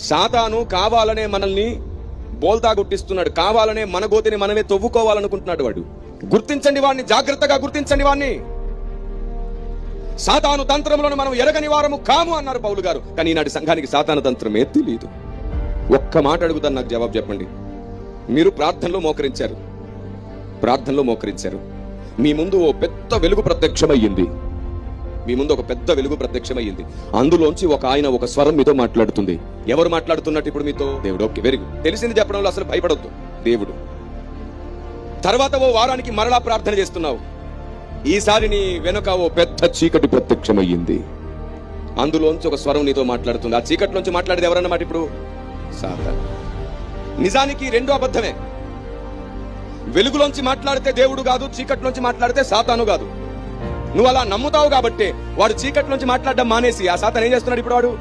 సాతాను కావాలనే మనల్ని బోల్తా గుట్టిస్తున్నాడు, కావాలనే మన గోతిని మనమే తవ్వుకోవాలనుకుంటున్నాడు వాడు. గుర్తించండి వాడిని, జాగ్రత్తగా గుర్తించండి వాడిని. సాతాను తంత్రములను మనం ఎరగని వారము కాము అన్నారు పౌలు గారు. కానీ ఈనాటి సంఘానికి సాతాను తంత్రమే తెలియదు. ఒక్క మాట అడుగుతాను, నాకు జవాబు చెప్పండి. మీరు ప్రార్థనలో మోకరించారు, మీ ముందు ఓ పెద్ద వెలుగు ప్రత్యక్షమయ్యింది. అందులోంచి ఒక స్వరం మీతో మాట్లాడుతుంది. ఎవరు మాట్లాడుతున్నట్టు ఇప్పుడు మీతో? దేవుడు. Okay, very good. తెలిసింది చెప్పడంలో అసలు భయపడొద్దు, దేవుడు. తర్వాత ఓ వారానికి మరలా ప్రార్థన చేస్తున్నావు. ఈసారి నీ వెనుక ఓ పెద్ద చీకటి ప్రత్యక్షమయ్యింది. అందులోంచి ఒక స్వరం నీతో మాట్లాడుతుంది. ఆ చీకటిలోంచి మాట్లాడేది ఎవరన్నమాట ఇప్పుడు? సాతాను. నిజానికి రెండు అబద్ధమే. వెలుగులోంచి మాట్లాడితే దేవుడు కాదు, చీకట్లోంచి మాట్లాడితే సాతాను కాదు. నువ్వు అలా నమ్ముతావు కాబట్టి వాడు చీకట్లోంచి మాట్లాడడం మానేసి ఆ సాతాను ఏం చేస్తున్నాడు ఇప్పుడు? వాడు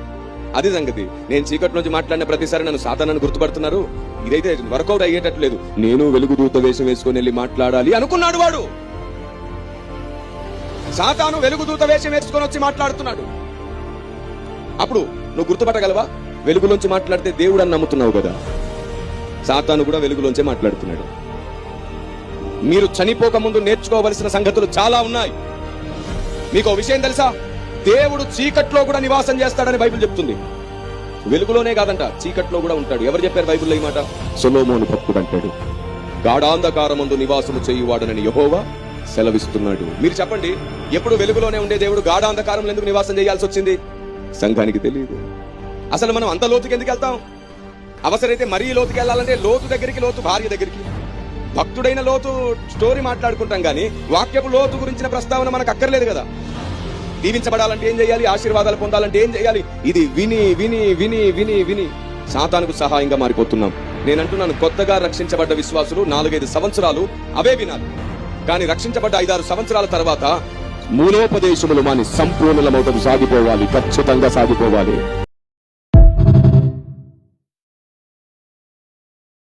అది సంగతి. నేను చీకట్లోంచి మాట్లాడిన ప్రతిసారి నన్ను సాతానని గుర్తుపడుతున్నారు, ఇదైతే వర్కౌట్ అయ్యేటట్లేదు, నేను వెలుగు దూత వేషం వేసుకొని వెళ్ళి మాట్లాడాలి అనుకున్నాడు వాడు. సాతాను వెలుగు దూత వేషం వేసుకొని వచ్చి మాట్లాడుతున్నాడు. అప్పుడు నువ్వు గుర్తుపట్టగలవా? వెలుగులోంచి మాట్లాడితే దేవుడు అని నమ్ముతున్నావు కదా, సాతాను కూడా వెలుగులోంచే మాట్లాడుతున్నాడు. మీరు చనిపోక ముందు నేర్చుకోవలసిన సంగతులు చాలా ఉన్నాయి. మీకు విషయం తెలుసా? దేవుడు చీకట్లో కూడా నివాసం చేస్తాడని బైబిల్ చెప్తుంది. వెలుగులోనే కాదంట, చీకట్లో కూడా ఉంటాడు. ఎవరు చెప్పారు బైబిల్లో ఈ మాట? సొలొమోను భక్తుడు అంటాడు, గాఢాంధకారమందు నివాసము చేయువాడనని యెహోవా సెలవిస్తున్నాడు. మీరు చెప్పండి, ఎప్పుడు వెలుగులోనే ఉండే దేవుడు గాఢాంధకారంలో ఎందుకు నివాసం చేయాల్సి వచ్చింది? సంఘానికి తెలియదు. అసలు మనం అంత లోతుకి ఎందుకు వెళ్తాం? అవసరమైతే మరీ లోతుకి వెళ్ళాలంటే లోతు దగ్గరికి, లోతు భార్య దగ్గరికి. భక్తుడైన లోతు స్టోరీ మాట్లాడుకుంటాం గానీ వాక్యపు లోతు గురించిన ప్రస్తావన మనకు అక్కర్లేదు కదా. దీవించబడాలంటే ఏం చేయాలి? ఆశీర్వాదాలు పొందాలంటే ఏం చేయాలి? ఇది విని విని విని విని విని సాతానుకు సహాయంగా మారిపోతున్నాం. నేనంటున్నాను, కొత్తగా రక్షించబడ్డ విశ్వాసులు 4-5 సంవత్సరాలు అవే వినాలి. కానీ రక్షించబడ్డ 5-6 సంవత్సరాల తర్వాత మూలోపదేశములు మాని సంపూర్ణమవుటకు సాగిపోవాలి, ఖచ్చితంగా సాగిపోవాలి.